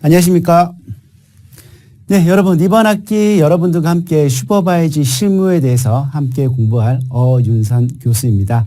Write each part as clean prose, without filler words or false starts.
안녕하십니까. 네, 여러분 이번 학기 여러분들과 함께 슈퍼바이즈 실무에 대해서 함께 공부할 어윤선 교수입니다.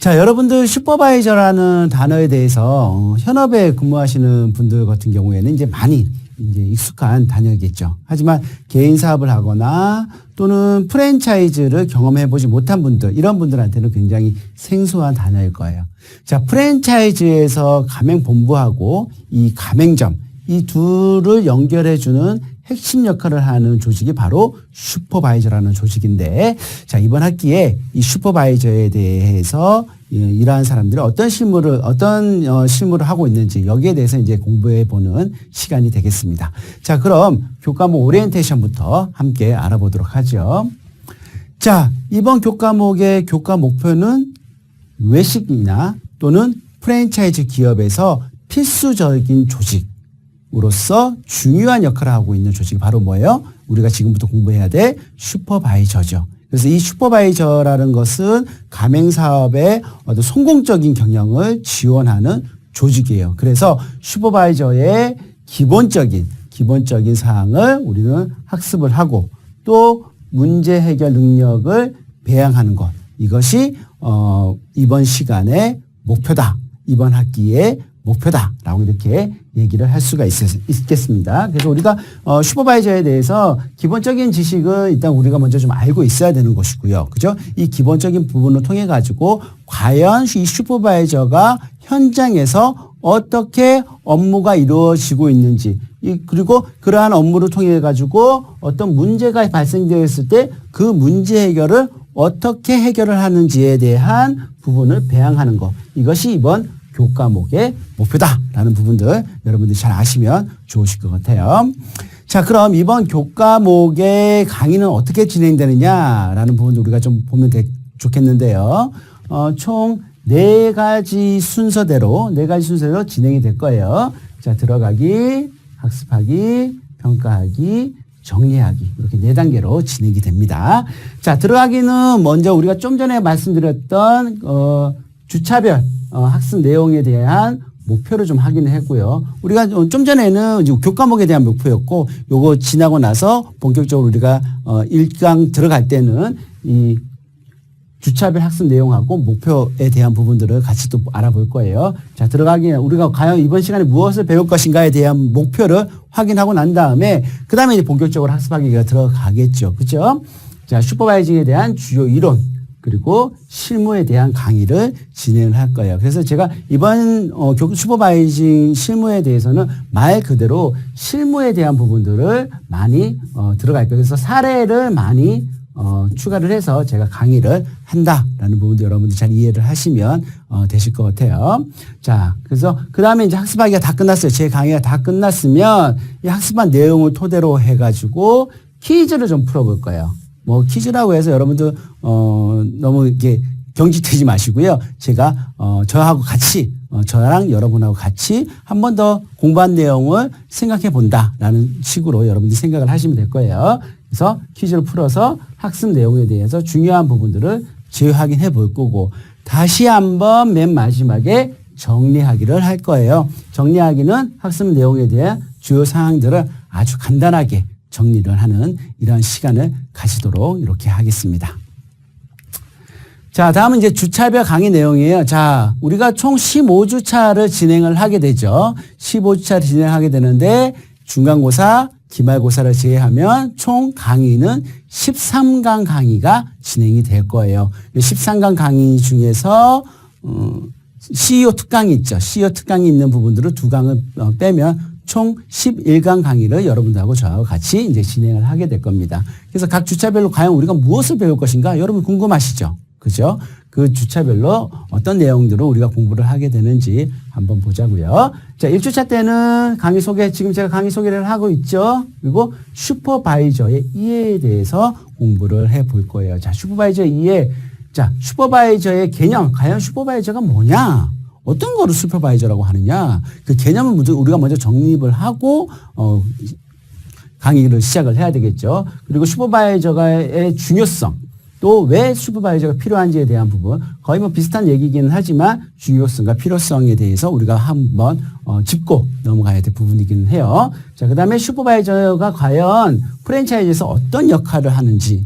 자, 여러분들 슈퍼바이저라는 단어에 대해서 현업에 근무하시는 분들 같은 경우에는 이제 많이 익숙한 단어겠죠. 하지만 개인 사업을 하거나 또는 프랜차이즈를 경험해보지 못한 분들, 이런 분들한테는 굉장히 생소한 단어일 거예요. 자, 프랜차이즈에서 가맹본부하고 이 가맹점, 이 둘을 연결해주는 핵심 역할을 하는 조직이 바로 슈퍼바이저라는 조직인데, 자, 이번 학기에 이 슈퍼바이저에 대해서 이러한 사람들이 어떤 실무를 하고 있는지 여기에 대해서 이제 공부해 보는 시간이 되겠습니다. 자, 그럼 교과목 오리엔테이션부터 함께 알아보도록 하죠. 자, 이번 교과목의 교과 목표는 외식이나 또는 프랜차이즈 기업에서 필수적인 조직으로서 중요한 역할을 하고 있는 조직이 바로 뭐예요? 우리가 지금부터 공부해야 될 슈퍼바이저죠. 그래서 이 슈퍼바이저라는 것은 가맹사업의 어떤 성공적인 경영을 지원하는 조직이에요. 그래서 슈퍼바이저의 기본적인 사항을 우리는 학습을 하고 또 문제 해결 능력을 배양하는 것. 이것이 이번 시간의 목표다. 이번 학기의 목표다라고 이렇게 얘기를 할 수가 있겠습니다. 그래서 우리가 슈퍼바이저에 대해서 기본적인 지식은 일단 우리가 먼저 좀 알고 있어야 되는 것이고요. 그죠? 이 기본적인 부분을 통해 가지고 과연 이 슈퍼바이저가 현장에서 어떻게 업무가 이루어지고 있는지, 그리고 그러한 업무를 통해 가지고 어떤 문제가 발생되었을 때 그 문제 해결을 어떻게 해결을 하는지에 대한 부분을 배양하는 것. 이것이 이번 교과목의 목표다라는 부분들 여러분들이 잘 아시면 좋으실 것 같아요. 자, 그럼 이번 교과목의 강의는 어떻게 진행되느냐라는 부분도 우리가 좀 보면 좋겠는데요. 총 4가지 순서대로 진행이 될 거예요. 자, 들어가기, 학습하기, 평가하기, 정리하기, 이렇게 4단계로 진행이 됩니다. 자, 들어가기는 먼저 우리가 좀 전에 말씀드렸던 주차별 학습 내용에 대한 목표를 좀 확인을 했고요. 우리가 좀 전에는 교과목에 대한 목표였고, 요거 지나고 나서 본격적으로 우리가 1강 들어갈 때는 이 주차별 학습 내용하고 목표에 대한 부분들을 같이 또 알아볼 거예요. 자, 들어가기 우리가 과연 이번 시간에 무엇을 배울 것인가에 대한 목표를 확인하고 난 다음에 그 다음에 이제 본격적으로 학습하기가 들어가겠죠. 그죠? 자, 슈퍼바이징에 대한 주요 이론 그리고 실무에 대한 강의를 진행을 할 거예요. 그래서 제가 이번 슈퍼바이징 실무에 대해서는 말 그대로 실무에 대한 부분들을 많이 들어갈 거예요. 그래서 사례를 많이 추가를 해서 제가 강의를 한다라는 부분도 여러분들 잘 이해를 하시면 되실 것 같아요. 자, 그래서 그 다음에 이제 학습하기가 다 끝났어요. 제 강의가 다 끝났으면 이 학습한 내용을 토대로 해가지고 퀴즈를 좀 풀어볼 거예요. 뭐 퀴즈라고 해서 여러분들 너무 이렇게 경직되지 마시고요. 제가 저하고 같이 저랑 여러분하고 같이 한 번 더 공부한 내용을 생각해 본다라는 식으로 여러분들이 생각을 하시면 될 거예요. 그래서 퀴즈를 풀어서 학습 내용에 대해서 중요한 부분들을 재확인해 볼 거고, 다시 한번 맨 마지막에 정리하기를 할 거예요. 정리하기는 학습 내용에 대한 주요 사항들을 아주 간단하게 정리를 하는 이러한 시간을 가지도록 이렇게 하겠습니다. 자, 다음은 이제 주차별 강의 내용이에요. 자, 우리가 총 15주차를 진행을 하게 되죠. 15주차를 진행하게 되는데 중간고사, 기말고사를 제외하면 총 강의는 13강 강의가 진행이 될 거예요. 13강 강의 중에서 CEO 특강이 있죠. CEO 특강이 있는 부분들을 2강을 빼면 총 11강 강의를 여러분들하고 저하고 같이 이제 진행을 하게 될 겁니다. 그래서 각 주차별로 과연 우리가 무엇을 배울 것인가 여러분 궁금하시죠? 그죠? 그 주차별로 어떤 내용들을 우리가 공부를 하게 되는지 한번 보자고요. 자, 1주차 때는 강의 소개, 지금 제가 강의 소개를 하고 있죠. 그리고 슈퍼바이저의 이해에 대해서 공부를 해 볼 거예요. 자, 슈퍼바이저의 이해. 자, 슈퍼바이저의 개념. 과연 슈퍼바이저가 뭐냐? 어떤 거를 슈퍼바이저라고 하느냐? 그 개념을 우리가 먼저 정립을 하고 강의를 시작을 해야 되겠죠. 그리고 슈퍼바이저의 중요성. 또 왜 슈퍼바이저가 필요한지에 대한 부분 거의 뭐 비슷한 얘기이기는 하지만 중요성과 필요성에 대해서 우리가 한번 짚고 넘어가야 될 부분이기는 해요. 자, 그다음에 슈퍼바이저가 과연 프랜차이즈에서 어떤 역할을 하는지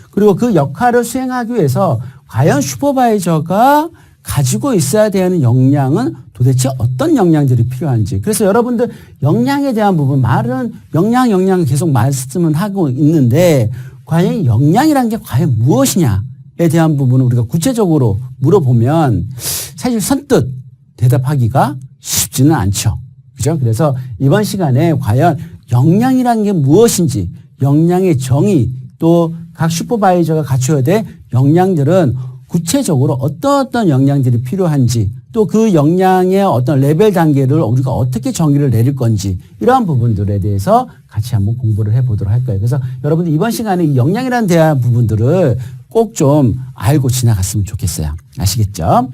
그리고 그 역할을 수행하기 위해서 과연 슈퍼바이저가 가지고 있어야 되는 역량은 도대체 어떤 역량들이 필요한지. 그래서 여러분들 역량에 대한 부분 말은 역량 계속 말씀은 하고 있는데 과연 역량이라는 게 과연 무엇이냐에 대한 부분을 우리가 구체적으로 물어보면 사실 선뜻 대답하기가 쉽지는 않죠. 그죠? 그래서 이번 시간에 과연 역량이라는 게 무엇인지 역량의 정의 또 각 슈퍼바이저가 갖춰야 될 역량들은 구체적으로 어떤 역량들이 필요한지 또 그 역량의 어떤 레벨 단계를 우리가 어떻게 정의를 내릴 건지 이러한 부분들에 대해서 같이 한번 공부를 해보도록 할 거예요. 그래서 여러분들 이번 시간에 이 역량이라는 대한 부분들을 꼭 좀 알고 지나갔으면 좋겠어요. 아시겠죠?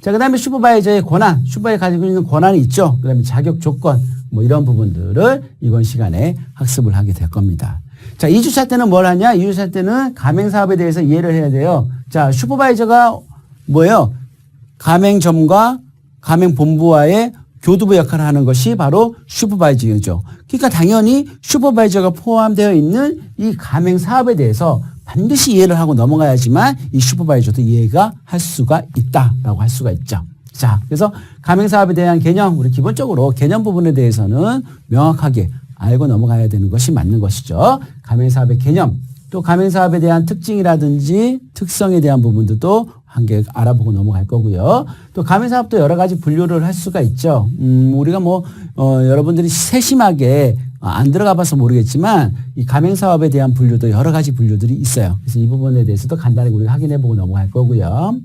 자, 그 다음에 슈퍼바이저의 권한, 슈퍼바이저가 가지고 있는 권한이 있죠. 그 다음에 자격 조건 뭐 이런 부분들을 이번 시간에 학습을 하게 될 겁니다. 자, 2주차 때는 뭘 하냐? 2주차 때는 가맹사업에 대해서 이해를 해야 돼요. 자, 슈퍼바이저가 뭐예요? 가맹점과 가맹본부와의 교두부 역할을 하는 것이 바로 슈퍼바이저죠. 그러니까 당연히 슈퍼바이저가 포함되어 있는 이 가맹사업에 대해서 반드시 이해를 하고 넘어가야지만 이 슈퍼바이저도 이해가 할 수가 있다라고 할 수가 있죠. 자, 그래서 가맹사업에 대한 개념, 우리 기본적으로 개념 부분에 대해서는 명확하게 알고 넘어가야 되는 것이 맞는 것이죠. 가맹사업의 개념, 또 가맹사업에 대한 특징이라든지 특성에 대한 부분들도 한개 알아보고 넘어갈 거고요. 또 가맹사업도 여러 가지 분류를 할 수가 있죠. 우리가 여러분들이 세심하게 안 들어가 봐서 모르겠지만 이 가맹사업에 대한 분류도 여러 가지 분류들이 있어요. 그래서 이 부분에 대해서도 간단히 우리가 확인해 보고 넘어갈 거고요.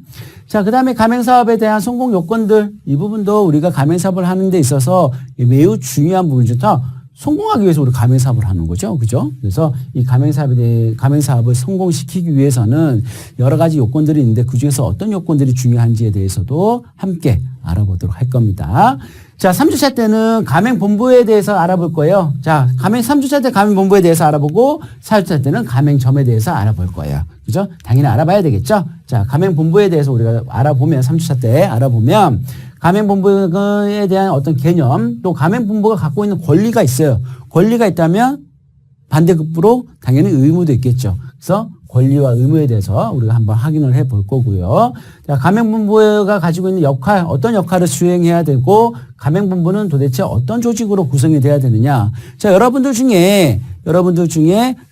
자, 그 다음에 가맹사업에 대한 성공 요건들 이 부분도 우리가 가맹사업을 하는 데 있어서 매우 중요한 부분이죠. 성공하기 위해서 우리 가맹사업을 하는 거죠. 그죠? 그래서 이 가맹사업을 성공시키기 위해서는 여러 가지 요건들이 있는데 그 중에서 어떤 요건들이 중요한지에 대해서도 함께 알아보도록 할 겁니다. 자, 3주차 때는 가맹본부에 대해서 알아볼 거예요. 자, 3주차 때 가맹본부에 대해서 알아보고 4주차 때는 가맹점에 대해서 알아볼 거예요. 그죠? 당연히 알아봐야 되겠죠? 자, 가맹본부에 대해서 우리가 알아보면 3주차 때 알아보면 가맹본부에 대한 어떤 개념 또 가맹본부가 갖고 있는 권리가 있어요. 권리가 있다면 반대급부로 당연히 의무도 있겠죠. 그래서 권리와 의무에 대해서 우리가 한번 확인을 해 볼 거고요. 자, 가맹본부가 가지고 있는 역할, 어떤 역할을 수행해야 되고 가맹본부는 도대체 어떤 조직으로 구성이 돼야 되느냐. 자, 여러분들 중에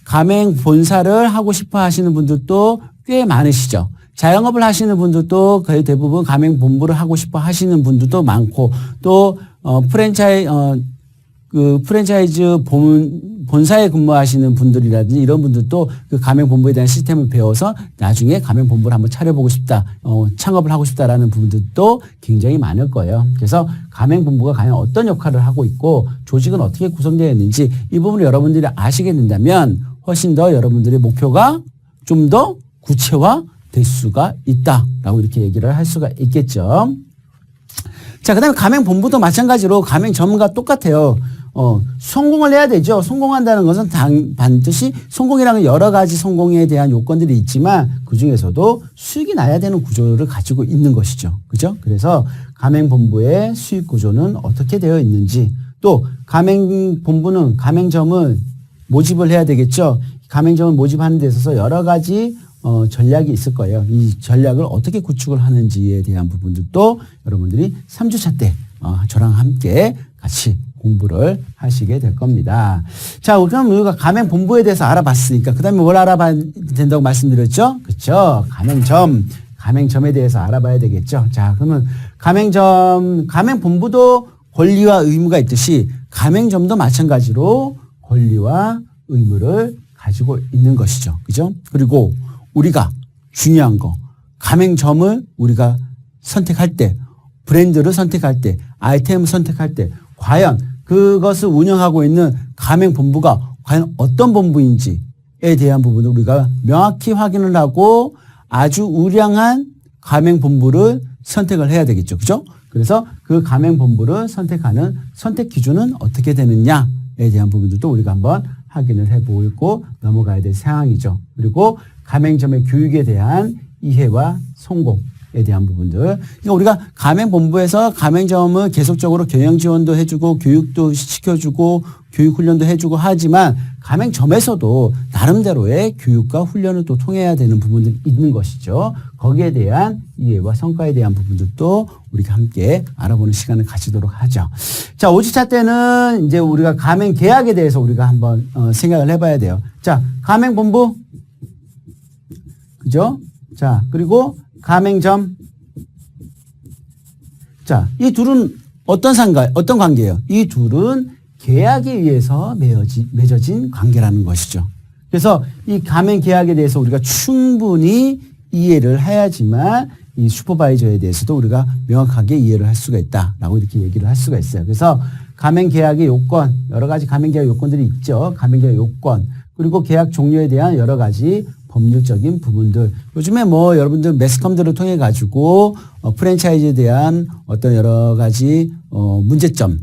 가맹본사를 하고 싶어 하시는 분들도 꽤 많으시죠. 자영업을 하시는 분들도 거의 대부분 가맹본부를 하고 싶어 하시는 분들도 많고 또 프랜차이즈 본사에 근무하시는 분들이라든지 이런 분들도 그 가맹본부에 대한 시스템을 배워서 나중에 가맹본부를 한번 차려보고 싶다, 창업을 하고 싶다라는 분들도 굉장히 많을 거예요. 그래서 가맹본부가 과연 어떤 역할을 하고 있고 조직은 어떻게 구성되어 있는지 이 부분을 여러분들이 아시게 된다면 훨씬 더 여러분들의 목표가 좀 더 구체화 될 수가 있다라고 이렇게 얘기를 할 수가 있겠죠. 자, 그 다음에 가맹본부도 마찬가지로 가맹점과 똑같아요. 성공을 해야 되죠. 성공한다는 것은 반드시 성공이라는 여러 가지 성공에 대한 요건들이 있지만 그 중에서도 수익이 나야 되는 구조를 가지고 있는 것이죠. 그죠? 그래서 가맹본부의 수익 구조는 어떻게 되어 있는지 또 가맹본부는 가맹점을 모집을 해야 되겠죠. 가맹점을 모집하는 데 있어서 여러 가지 전략이 있을 거예요. 이 전략을 어떻게 구축을 하는지에 대한 부분들도 여러분들이 3주차 때 저랑 함께 같이 공부를 하시게 될 겁니다. 자, 그럼 우리가 가맹본부에 대해서 알아봤으니까 그 다음에 뭘 알아봐야 된다고 말씀드렸죠? 그렇죠. 가맹점에 대해서 알아봐야 되겠죠. 자, 그러면 가맹본부도 권리와 의무가 있듯이 가맹점도 마찬가지로 권리와 의무를 가지고 있는 것이죠. 그죠? 그리고 우리가 중요한 거, 가맹점을 우리가 선택할 때, 브랜드를 선택할 때, 아이템을 선택할 때, 과연 그것을 운영하고 있는 가맹본부가 과연 어떤 본부인지에 대한 부분을 우리가 명확히 확인을 하고 아주 우량한 가맹본부를 선택을 해야 되겠죠. 그죠? 그래서 그 가맹본부를 선택하는 선택 기준은 어떻게 되느냐에 대한 부분들도 우리가 한번 확인을 해보고 넘어가야 될 상황이죠. 그리고 가맹점의 교육에 대한 이해와 성공에 대한 부분들. 그러니까 우리가 가맹본부에서 가맹점을 계속적으로 경영 지원도 해주고 교육도 시켜주고 교육 훈련도 해주고 하지만 가맹점에서도 나름대로의 교육과 훈련을 또 통해야 되는 부분들이 있는 것이죠. 거기에 대한 이해와 성과에 대한 부분들도 우리가 함께 알아보는 시간을 가지도록 하죠. 자, 5주차 때는 이제 우리가 가맹 계약에 대해서 우리가 한번 생각을 해봐야 돼요. 자, 가맹본부. 그죠? 자, 그리고 가맹점. 자, 이 둘은 어떤 관계예요? 이 둘은 계약에 의해서 맺어진 관계라는 것이죠. 그래서 이 가맹 계약에 대해서 우리가 충분히 이해를 해야지만 이 슈퍼바이저에 대해서도 우리가 명확하게 이해를 할 수가 있다라고 이렇게 얘기를 할 수가 있어요. 그래서 가맹 계약의 요건, 여러 가지 가맹 계약 요건들이 있죠. 가맹 계약 요건, 그리고 계약 종료에 대한 여러 가지 법률적인 부분들. 요즘에 뭐 여러분들 매스컴들을 통해 가지고 프랜차이즈에 대한 어떤 여러 가지 문제점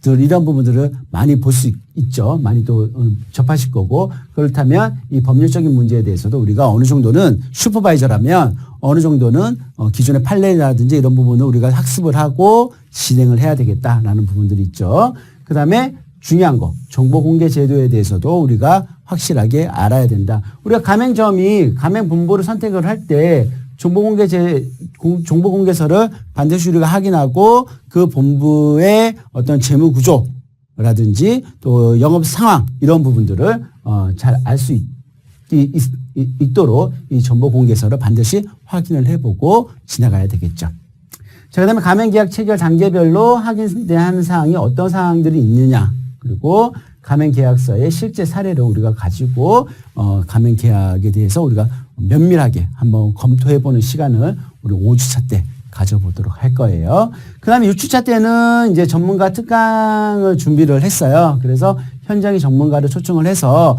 이런 부분들을 많이 볼 수 있죠. 많이 또 접하실 거고, 그렇다면 이 법률적인 문제에 대해서도 우리가 어느 정도는 슈퍼바이저라면 어느 정도는 기존의 판례라든지 이런 부분을 우리가 학습을 하고 진행을 해야 되겠다라는 부분들이 있죠. 그 다음에 중요한 거, 정보공개 제도에 대해서도 우리가 확실하게 알아야 된다. 우리가 가맹점이 가맹본부를 선택을 할 때 정보공개서를 반드시 우리가 확인하고 그 본부의 어떤 재무구조라든지 또 영업 상황 이런 부분들을 잘 알 수 있도록 이 정보공개서를 반드시 확인을 해보고 지나가야 되겠죠. 자, 그 다음에 가맹계약 체결 단계별로 확인되는 사항이 어떤 사항들이 있느냐, 그리고 가맹계약서의 실제 사례를 우리가 가지고 가맹계약에 대해서 우리가 면밀하게 한번 검토해보는 시간을 우리 5주차 때 가져보도록 할 거예요. 그 다음에 6주차 때는 이제 전문가 특강을 준비를 했어요. 그래서 현장의 전문가를 초청을 해서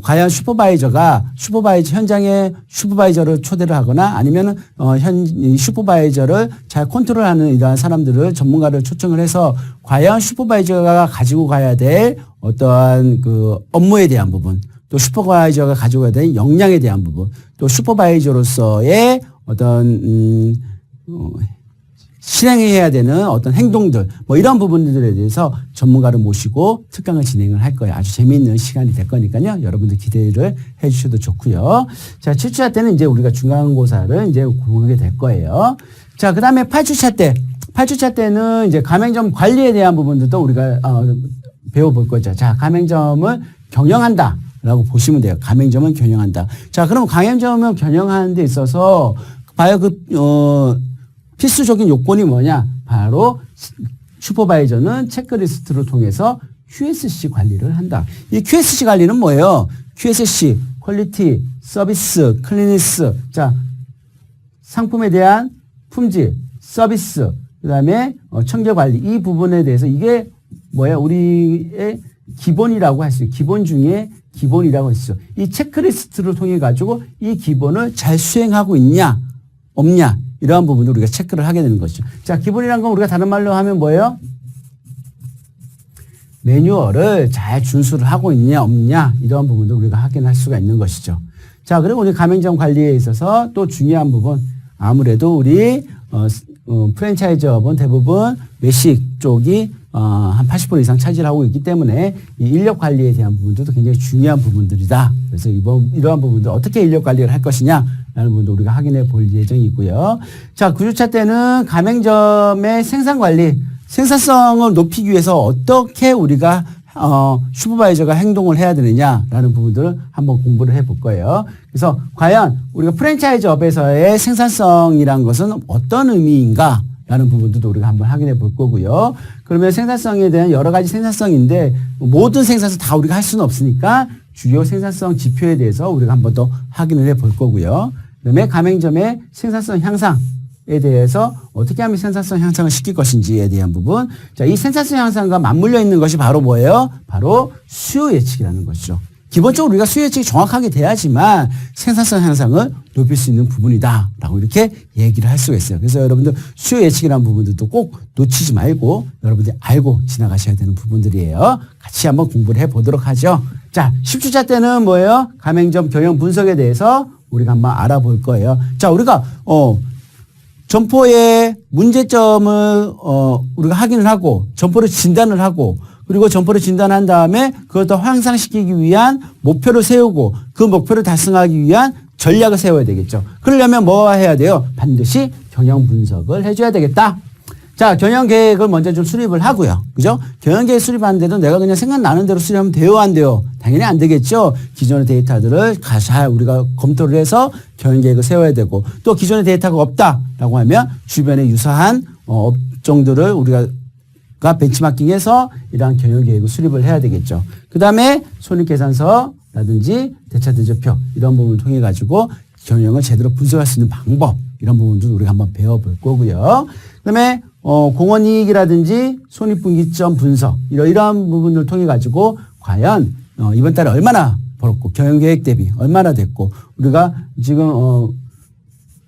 과연 현장에 슈퍼바이저를 초대를 하거나 아니면은 슈퍼바이저를 잘 컨트롤하는 이러한 사람들을 전문가를 초청을 해서 과연 슈퍼바이저가 가지고 가야 될 어떠한 그 업무에 대한 부분, 또 슈퍼바이저가 가지고 가야 될 역량에 대한 부분, 또 슈퍼바이저로서의 어떤 실행해야 되는 어떤 행동들, 뭐 이런 부분들에 대해서 전문가를 모시고 특강을 진행을 할 거예요. 아주 재미있는 시간이 될 거니까요. 여러분들 기대를 해 주셔도 좋고요. 자, 7주차 때는 이제 우리가 중간고사를 이제 보게 될 거예요. 자, 그 다음에 8주차 때는 이제 가맹점 관리에 대한 부분들도 우리가 배워볼 거죠. 자, 가맹점을 경영한다 라고 보시면 돼요. 가맹점은 경영한다. 자, 그럼 가맹점을 경영하는 데 있어서 과연 필수적인 요건이 뭐냐? 바로 슈퍼바이저는 체크리스트를 통해서 QSC 관리를 한다. 이 QSC 관리는 뭐예요? QSC, 퀄리티, 서비스, 클리니스. 자, 상품에 대한 품질, 서비스, 그 다음에 청결 관리. 이 부분에 대해서 이게 뭐예요? 우리의 기본이라고 할 수 있어요. 기본 중에 기본이라고 할 수 있어요. 이 체크리스트를 통해 가지고 이 기본을 잘 수행하고 있냐, 없냐. 이러한 부분을 우리가 체크를 하게 되는 것이죠. 자, 기본이란 건 우리가 다른 말로 하면 뭐예요? 매뉴얼을 잘 준수를 하고 있냐, 없냐. 이러한 부분도 우리가 확인할 수가 있는 것이죠. 자, 그리고 우리 가맹점 관리에 있어서 또 중요한 부분. 아무래도 우리 프랜차이즈업은 대부분 외식 쪽이 한 80% 이상 차지를 하고 있기 때문에 이 인력 관리에 대한 부분들도 굉장히 중요한 부분들이다. 그래서 이러한 부분들 어떻게 인력 관리를 할 것이냐라는 부분도 우리가 확인해 볼 예정이고요. 자, 9주차 때는 가맹점의 생산 관리, 생산성을 높이기 위해서 어떻게 우리가 슈퍼바이저가 행동을 해야 되느냐라는 부분들을 한번 공부를 해볼 거예요. 그래서 과연 우리가 프랜차이즈업에서의 생산성이란 것은 어떤 의미인가? 라는 부분들도 우리가 한번 확인해 볼 거고요. 그러면 생산성에 대한 여러 가지 생산성인데 모든 생산성 다 우리가 할 수는 없으니까 주요 생산성 지표에 대해서 우리가 한번 더 확인을 해 볼 거고요. 그다음에 가맹점의 생산성 향상에 대해서 어떻게 하면 생산성 향상을 시킬 것인지에 대한 부분. 자, 이 생산성 향상과 맞물려 있는 것이 바로 뭐예요? 바로 수요 예측이라는 것이죠. 기본적으로 우리가 수요 예측이 정확하게 돼야지만 생산성 향상을 높일 수 있는 부분이다라고 이렇게 얘기를 할 수가 있어요. 그래서 여러분들 수요 예측이라는 부분들도 꼭 놓치지 말고 여러분들이 알고 지나가셔야 되는 부분들이에요. 같이 한번 공부를 해보도록 하죠. 자, 10주차 때는 뭐예요? 가맹점 경영 분석에 대해서 우리가 한번 알아볼 거예요. 자, 우리가 점포의 문제점을 우리가 확인을 하고 점포를 진단을 하고 그리고 점포를 진단한 다음에 그것도 향상시키기 위한 목표를 세우고 그 목표를 달성하기 위한 전략을 세워야 되겠죠. 그러려면 뭐 해야 돼요? 반드시 경영 분석을 해줘야 되겠다. 자, 경영 계획을 먼저 좀 수립을 하고요. 그죠? 경영 계획 수립하는데도 내가 그냥 생각나는 대로 수립하면 돼요, 안 돼요? 당연히 안 되겠죠. 기존의 데이터들을 잘 우리가 검토를 해서 경영 계획을 세워야 되고 또 기존의 데이터가 없다라고 하면 주변에 유사한 업종들을 우리가 벤치마킹해서 이러한 경영 계획을 수립을 해야 되겠죠. 그 다음에 손익계산서라든지 대차대조표 이런 부분을 통해 가지고 경영을 제대로 분석할 수 있는 방법 이런 부분도 우리가 한번 배워볼 거고요. 그 다음에 공헌이익이라든지 손익분기점 분석 이러한 부분을 통해 가지고 과연 이번 달에 얼마나 벌었고 경영계획 대비 얼마나 됐고 우리가 지금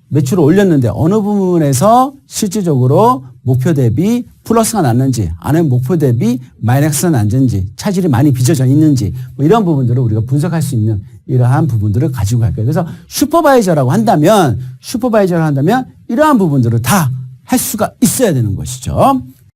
매출을 올렸는데 어느 부분에서 실질적으로 목표 대비 플러스가 났는지 아니면 목표 대비 마이너스가 났는지 차질이 많이 빚어져 있는지 뭐 이런 부분들을 우리가 분석할 수 있는 이러한 부분들을 가지고 갈 거예요. 그래서 슈퍼바이저를 한다면 이러한 부분들을 다 할 수가 있어야 되는 것이죠.